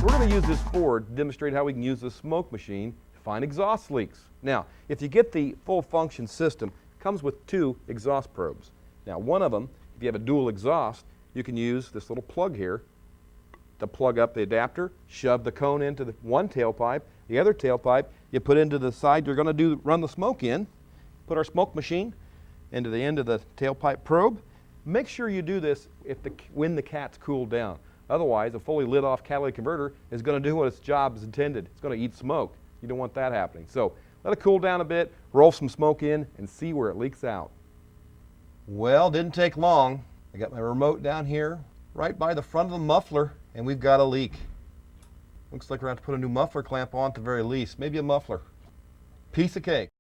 We're going to use this Ford to demonstrate how we can use the smoke machine to find exhaust leaks. Now, if you get the full function system, it comes with 2 exhaust probes. Now, one of them, if you have a dual exhaust, you can use this little plug here to plug up the adapter, shove the cone into the one tailpipe. The other tailpipe you put into the side you're going to run the smoke in. Put our smoke machine into the end of the tailpipe probe. Make sure you do this when the cat's cooled down. Otherwise, a fully lit off catalytic converter is going to do what its job is intended. It's going to eat smoke. You don't want that happening. So let it cool down a bit, roll some smoke in, and see where it leaks out. Well, didn't take long. I got my remote down here right by the front of the muffler, and we've got a leak. Looks like we're going to have to put a new muffler clamp on at the very least. Maybe a muffler. Piece of cake.